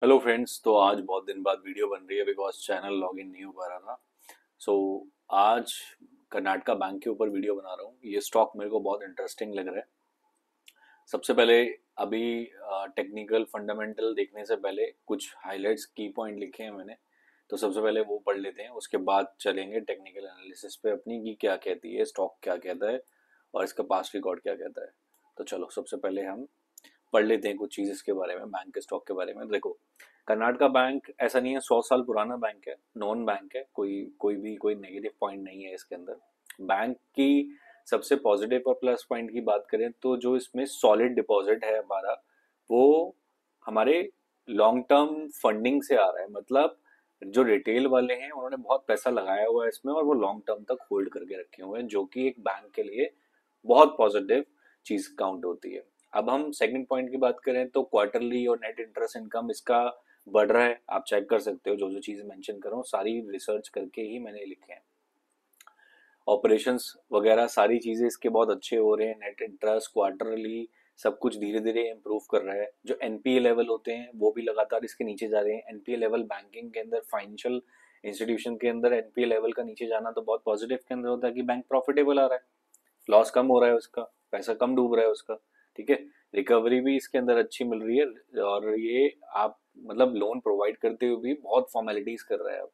Hello friends. तो आज बहुत दिन बाद वीडियो बन रही है बिकॉज चैनल लॉगिन नहीं हो पा रहा था। सो आज कर्नाटका बैंक के ऊपर वीडियो बना रहा हूँ। ये स्टॉक मेरे को बहुत इंटरेस्टिंग लग रहा है। सबसे पहले अभी टेक्निकल फंडामेंटल देखने से पहले कुछ हाइलाइट्स की पॉइंट लिखे हैं मैंने। तो सबसे पहले वो पढ़ लेते हैं, उसके बाद चलेंगे टेक्निकल एनालिसिस पे अपनी की क्या कहती है स्टॉक, क्या कहता है और इसका पास्ट रिकॉर्ड क्या कहता है। तो चलो सबसे पहले हम पढ़ लेते हैं कुछ चीज़ इसके बारे में, बैंक के स्टॉक के बारे में। देखो, कर्नाटका बैंक ऐसा नहीं है 100 साल पुराना बैंक है, नॉन बैंक है, कोई कोई भी कोई नेगेटिव पॉइंट नहीं है इसके अंदर। बैंक की सबसे पॉजिटिव और प्लस पॉइंट की बात करें तो जो इसमें सॉलिड डिपॉजिट है हमारा, वो हमारे लॉन्ग टर्म फंडिंग से आ रहा है। मतलब जो रिटेल वाले हैं उन्होंने बहुत पैसा लगाया हुआ है इसमें और वो लॉन्ग टर्म तक होल्ड करके रखे हुए हैं, जो कि एक बैंक के लिए बहुत पॉजिटिव चीज काउंट होती है। अब हम सेकंड पॉइंट की बात करें तो क्वार्टरली और नेट इंटरेस्ट इनकम इसका बढ़ रहा है। आप चेक कर सकते हो, जो जो चीज मेंशन कर रहा हूँ सारी रिसर्च करके ही मैंने लिखे हैं। ऑपरेशंस वगैरह सारी चीजें इसके बहुत अच्छे हो रहे हैं। नेट इंटरेस्ट क्वार्टरली सब कुछ धीरे धीरे इम्प्रूव कर रहा है। जो एनपीए लेवल होते हैं वो भी लगातार इसके नीचे जा रहे हैं। एनपीए लेवल बैंकिंग के अंदर, फाइनेंशियल इंस्टीट्यूशन के अंदर एनपीए लेवल का नीचे जाना तो बहुत पॉजिटिव के अंदर होता है कि बैंक प्रॉफिटेबल आ रहा है, लॉस कम हो रहा है उसका, पैसा कम डूब रहा है उसका। ठीक है, रिकवरी भी इसके अंदर अच्छी मिल रही है। और ये आप मतलब लोन प्रोवाइड करते हुए भी बहुत फॉर्मेलिटीज कर रहा है अब,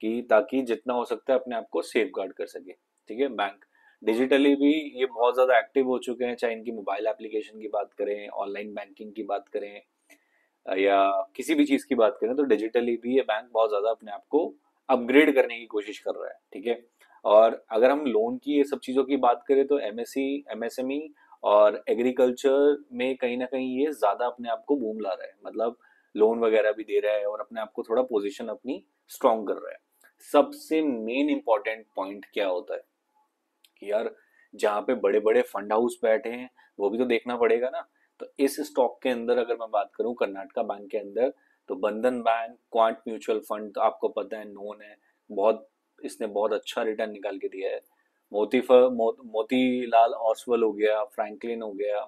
कि ताकि जितना हो सकता है अपने आप को सेफ गार्ड कर सके। ठीक है, बैंक डिजिटली भी ये बहुत ज़्यादा एक्टिव हो चुके हैं, चाहे इनकी मोबाइल एप्लीकेशन की बात करें, ऑनलाइन बैंकिंग की बात करें या किसी भी चीज़ की बात करें, तो डिजिटली भी ये बैंक बहुत ज़्यादा अपने आप को अपग्रेड करने की कोशिश कर रहा है। ठीक है, और अगर हम लोन की ये सब चीज़ों की बात करें तो एमएससी एमएसएमई और एग्रीकल्चर में कहीं ना कहीं ये ज़्यादा अपने आप को बूम ला रहा है। मतलब लोन वगैरह भी दे रहा है और अपने आप को थोड़ा पोजीशन अपनी स्ट्रांग कर रहा है। सबसे मेन इंपॉर्टेंट पॉइंट क्या होता है कि यार जहाँ पे बड़े बड़े फंड हाउस बैठे हैं वो भी तो देखना पड़ेगा ना। तो इस स्टॉक के अंदर अगर मैं बात करूँ कर्नाटका बैंक के अंदर, तो बंधन बैंक, क्वांट म्यूचुअल फंड तो आपको पता है, नोन है, बहुत इसने बहुत अच्छा रिटर्न निकाल के दिया है। मोतीलाल ओसवाल हो गया, फ्रैंकलिन हो गया,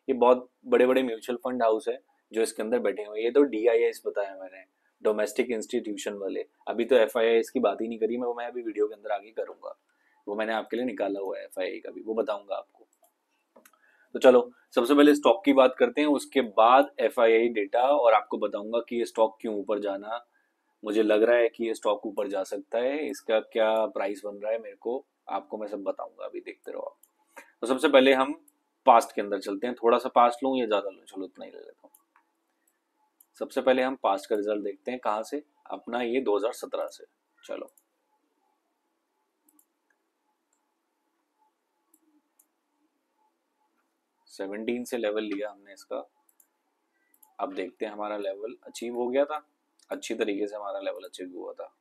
ये बहुत बड़े बड़े म्यूचुअल फंड हाउस है जो इसके अंदर बैठे हुए हैं। ये तो डीआईआईस बताया मैंने, डोमेस्टिक इंस्टीट्यूशन वाले। अभी तो एफआईआईस की बात ही नहीं करी मैं, वो मैं अभी वीडियो के अंदर आगे करूंगा। वो मैंने आपके लिए निकाला हुआ है एफआईआई का भी, वो बताऊंगा आपको। तो चलो सबसे पहले स्टॉक की बात करते हैं, उसके बाद एफआईआई डेटा, और आपको बताऊंगा कि ये स्टॉक क्यों ऊपर जाना मुझे लग रहा है कि ये स्टॉक ऊपर जा सकता है, इसका क्या प्राइस बन रहा है मेरे को, आपको मैं सब बताऊंगा, अभी देखते रहो आप। तो सबसे पहले हम पास्ट के अंदर चलते हैं। थोड़ा सा पास्ट लूँ या ज्यादा लूँ? चलो उतना ही ले लेता हूँ। सबसे पहले हम पास्ट का रिजल्ट देखते हैं, कहाँ से, अपना ये 2017 से। चलो 17 से लेवल लिया हमने इसका। अब देखते हैं हमारा लेवल अचीव हो गया था, अच्छी तरीके से हमारा लेवल अचीव हुआ था।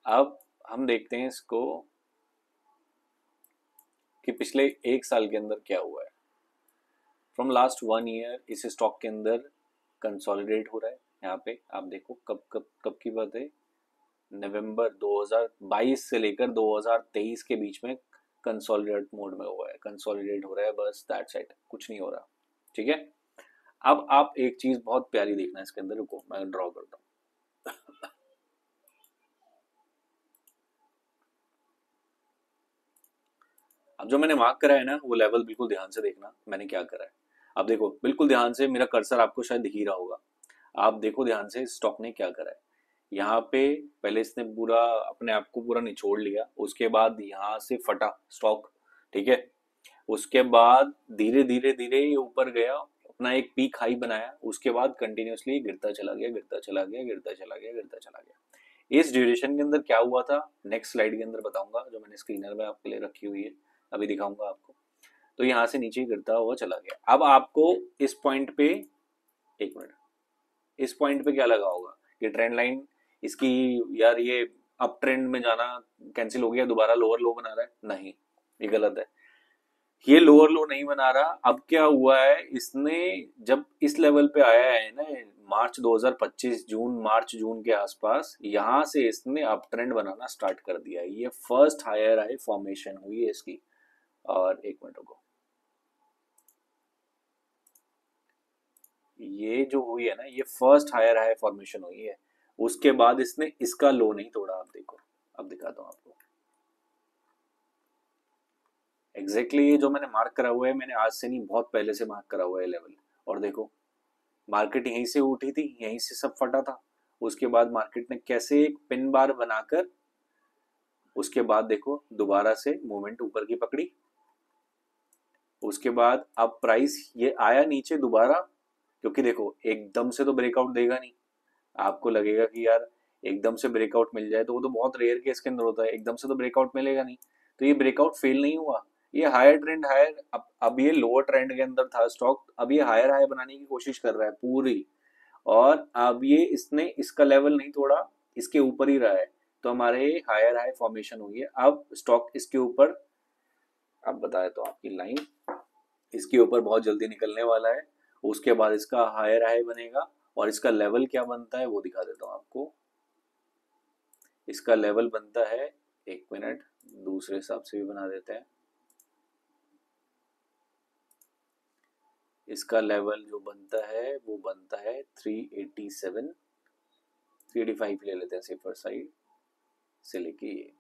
अब हम देखते हैं इसको कि पिछले एक साल के अंदर क्या हुआ है। फ्रॉम लास्ट 1 ईयर इस स्टॉक के अंदर कंसोलिडेट हो रहा है। यहाँ पे आप देखो कब कब कब की बात है, नवंबर 2022 से लेकर 2023 के बीच में कंसोलिडेट मोड में हुआ है, कंसोलिडेट हो रहा है, बस दैट्स इट, कुछ नहीं हो रहा। ठीक है, अब आप एक चीज बहुत प्यारी देखना इसके अंदर, रुको मैं ड्रॉ करता हूँ। अब जो मैंने मार्क करा है ना वो लेवल बिल्कुल ध्यान से देखना मैंने क्या करा है। अब देखो बिल्कुल ध्यान से, मेरा कर्सर आपको शायद दिख ही रहा होगा। आप देखो ध्यान से स्टॉक ने क्या करा है। यहाँ पे पहले इसने पूरा अपने आप को पूरा निचोड़ लिया, उसके बाद यहाँ से फटा स्टॉक। ठीक है, उसके बाद धीरे धीरे धीरे ये ऊपर गया, अपना एक पीक हाई बनाया, उसके बाद कंटिन्यूअसली गिरता चला गया, गिरता चला गया, गिरता चला गया, गिरता चला गया। इस ड्यूरेशन के अंदर क्या हुआ था नेक्स्ट स्लाइड के अंदर बताऊंगा, जो मैंने स्क्रीनर में आपके लिए रखी हुई है, अभी दिखाऊंगा आपको। तो यहाँ से नीचे गिरता हुआ चला गया। अब आपको इस पॉइंट पे, एक मिनट, इस पॉइंट पे क्या लगा होगा कि ट्रेंड लाइन इसकी, यार ये अप ट्रेंड में जाना कैंसिल हो गया, दोबारा लोअर लो बना रहा है, नहीं, ये गलत है। ये लोअर लो नहीं बना रहा। अब क्या हुआ है, इसने जब इस लेवल पे आया है ना, मार्च 2025, जून मार्च जून के आसपास, यहां से इसने अप ट्रेंड बनाना स्टार्ट कर दिया है। ये फर्स्ट हायर हाई फॉर्मेशन हुई है इसकी। और एक मिनट को, ये जो हुई है ना, ये फर्स्ट हायर हाई फॉर्मेशन हुई है, उसके बाद इसने इसका लो नहीं तोड़ा। आप देखो, अब दिखाता हूँ आपको एग्जैक्टली ये जो मैंने मार्क करा हुआ है, मैंने आज से नहीं बहुत पहले से मार्क करा हुआ है लेवल। और देखो मार्केट यहीं से उठी थी, यहीं से सब फटा था। उसके बाद मार्केट ने कैसे एक पिन बार बनाकर, उसके बाद देखो दोबारा से मूवमेंट ऊपर की पकड़ी। उसके बाद अब प्राइस ये आया नीचे दोबारा, क्योंकि देखो एकदम से तो ब्रेकआउट देगा नहीं। आपको लगेगा कि यार एकदम से ब्रेकआउट मिल जाए, तो वो तो बहुत रेयर केस के अंदर होता है, एकदम से तो ब्रेकआउट मिलेगा नहीं। तो ये ब्रेकआउट फेल नहीं हुआ, ये हायर ट्रेंड हायर, अब ये लोअर ट्रेंड के अंदर था स्टॉक, अब ये हायर हाई बनाने की कोशिश कर रहा है पूरी। और अब ये इसने इसका लेवल नहीं तोड़ा, इसके ऊपर ही रहा है। तो हमारे हायर हाई फॉर्मेशन हुई है, अब स्टॉक इसके ऊपर, अब बताए तो आपकी लाइन इसके ऊपर बहुत जल्दी निकलने वाला है। उसके बाद इसका हायर हाई बनेगा, और इसका लेवल क्या बनता है वो दिखा देता हूँ आपको। इसका लेवल बनता है, एक मिनट, दूसरे हिसाब से भी बना देते हैं। इसका लेवल जो बनता है वो बनता है 387, 385 ले लेते हैं सिफर साइड से लेके ये।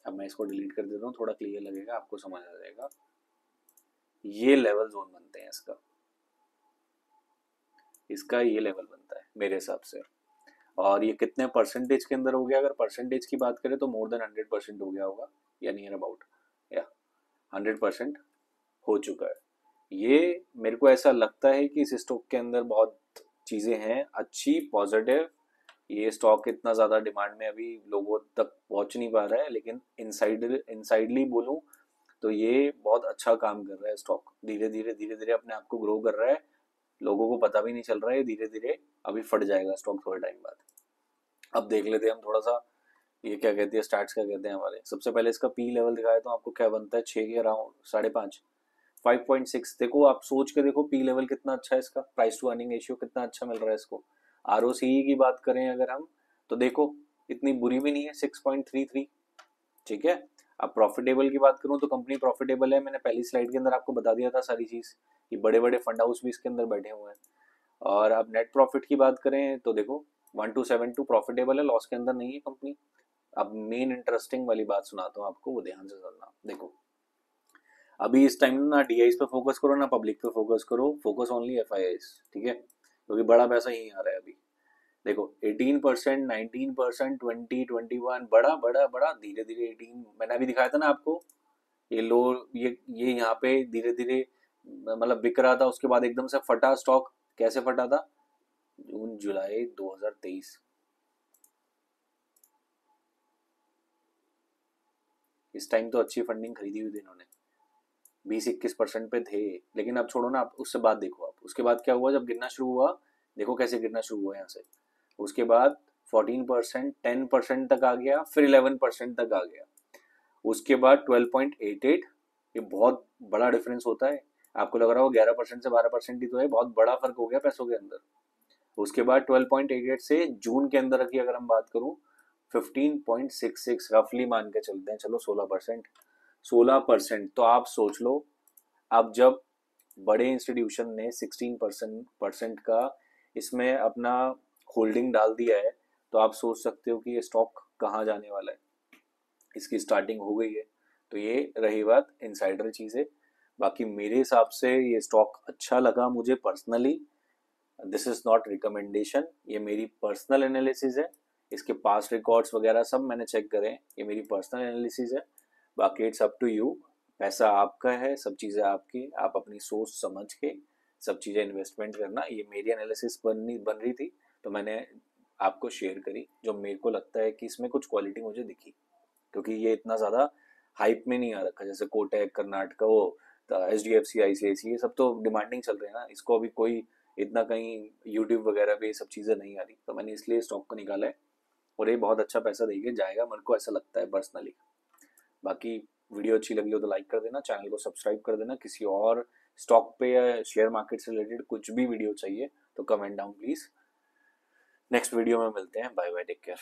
अब मैं इसको डिलीट कर देता हूँ, थोड़ा क्लियर लगेगा, आपको समझ आ जाएगा। ये लेवल जोन बनते हैं इसका, इसका ये लेवल बनता है मेरे हिसाब से। और ये कितने परसेंटेज के अंदर हो गया, अगर परसेंटेज की बात करें तो मोर देन 100% हो गया होगा, या नियर अबाउट, या 100% हो चुका है। ये मेरे को ऐसा लगता है कि इस स्टॉक के अंदर बहुत चीज़ें हैं अच्छी पॉजिटिव। ये स्टॉक इतना ज़्यादा डिमांड में अभी लोगों तक पहुंच नहीं पा रहा है, लेकिन इनसाइडली बोलूं तो ये बहुत अच्छा काम कर रहा है स्टॉक, धीरे धीरे अपने आप को ग्रो कर रहा है। लोगों को पता भी नहीं चल रहा है, धीरे धीरे अभी फट जाएगा स्टॉक थोड़े टाइम बाद। अब देख लेते हैं हम थोड़ा सा, ये क्या कहती है स्टार्ट्स क्या कहते हैं हमारे। सबसे पहले इसका पी लेवल दिखाया तो आपको क्या बनता है, 6 के अराउंड, 5.5, 5.6। देखो आप सोच के देखो पी लेवल कितना अच्छा है इसका, प्राइस टू अर्निंग रेशियो कितना अच्छा मिल रहा है इसको। आरओसीई की बात करें अगर हम, तो देखो इतनी बुरी भी नहीं है, 6.33, ठीक है। अब प्रॉफिटेबल की बात करूं तो कंपनी प्रॉफिटेबल है, मैंने पहली स्लाइड के अंदर आपको बता दिया था सारी चीज, कि बड़े बड़े फंड हाउस भी इसके अंदर बैठे हुए हैं। और अब नेट प्रॉफिट की बात करें तो देखो 1272 प्रॉफिटेबल है, लॉस के अंदर नहीं है कंपनी। अब मेन इंटरेस्टिंग वाली बात सुनाता हूँ आपको, वो ध्यान से सुनना। देखो अभी इस टाइम ना डीआईस पे फोकस करो ना पब्लिक पे फोकस करो, फोकस ओनली एफआईआईस, ठीक है, क्योंकि बड़ा पैसा यहीं आ रहा है अभी। देखो 18%, 19%, 20, 21, बड़ा बड़ा बड़ा, धीरे धीरे 18, मैंने अभी दिखाया था ना आपको, ये लो, ये यहाँ पे धीरे धीरे मतलब बिक रहा था, उसके बाद एकदम से फटा स्टॉक। कैसे फटा था, जून जुलाई 2023, इस टाइम तो अच्छी फंडिंग खरीदी हुई थी इन्होंने, 20-21% पे थे। लेकिन अब छोड़ो ना, आप उससे बाद देखो, आप उसके बाद क्या हुआ जब गिरना शुरू हुआ, देखो कैसे गिरना शुरू हुआ यहाँ से। उसके बाद 14%, 10% तक आ गया, फिर 11% तक आ गया। उसके बाद 12.88, ये बहुत बड़ा डिफरेंस होता है। आपको लग रहा हो 11% से 12% ही तो है, बहुत बड़ा फर्क हो गया पैसों के अंदर। उसके बाद 12.88 से जून के अंदर की अगर हम बात करूं, 15.66, रफली मान के चलते हैं, चलो 16%, 16%। तो आप सोच लो, अब जब बड़े इंस्टीट्यूशन ने 16% का इसमें अपना होल्डिंग डाल दिया है, तो आप सोच सकते हो कि ये स्टॉक कहाँ जाने वाला है, इसकी स्टार्टिंग हो गई है। तो ये रही बात इनसाइडर चीज़ है। बाकी मेरे हिसाब से ये स्टॉक अच्छा लगा मुझे personally, this is not recommendation, ये मेरी पर्सनल एनालिसिस है। इसके पास रिकॉर्ड्स वगैरह सब मैंने चेक करे, ये मेरी पर्सनल एनालिसिस है। बाकी इट्स अप टू यू, पैसा आपका है, सब चीज़ें आपकी, आप अपनी सोच समझ के सब चीज़ें इन्वेस्टमेंट करना। ये मेरी एनालिसिस बन रही थी, तो मैंने आपको शेयर करी, जो मेरे को लगता है कि इसमें कुछ क्वालिटी मुझे दिखी, क्योंकि ये इतना ज़्यादा हाइप में नहीं आ रखा, जैसे कोटक, कर्नाटका, वो HDFC, ICICI, ये सब तो डिमांडिंग चल रहे हैं ना, इसको अभी कोई इतना कहीं यूट्यूब वगैरह पे ये सब चीज़ें नहीं आ रही, तो मैंने इसलिए स्टॉक को निकाला है। और ये बहुत अच्छा पैसा देके जाएगा, मेरे को ऐसा लगता है पर्सनली। बाकी वीडियो अच्छी लगी हो तो लाइक कर देना, चैनल को सब्सक्राइब कर देना। किसी और स्टॉक पे या शेयर मार्केट से रिलेटेड कुछ भी वीडियो चाहिए तो comment down please. Next video में मिलते हैं, बाय बाय, टेक केयर।